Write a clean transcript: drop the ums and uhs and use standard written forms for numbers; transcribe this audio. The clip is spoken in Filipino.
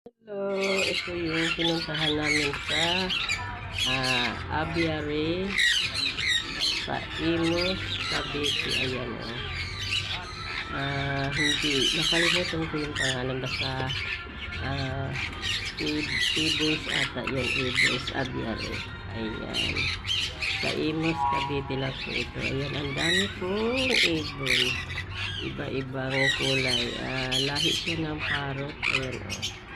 Hello, ito yung pinuntahan namin sa Aviary sa Imus, Cavite. Ayan o. Hindi, nakalimutan ko yung pangalan. Basta Imus ata yun. Imus Aviary. Ayan. Sa Imus, Cavite lang po ito. Ayan, ang dami pong ibon. Iba-ibang kulay. Lahi siya ng parrot. Ayan o.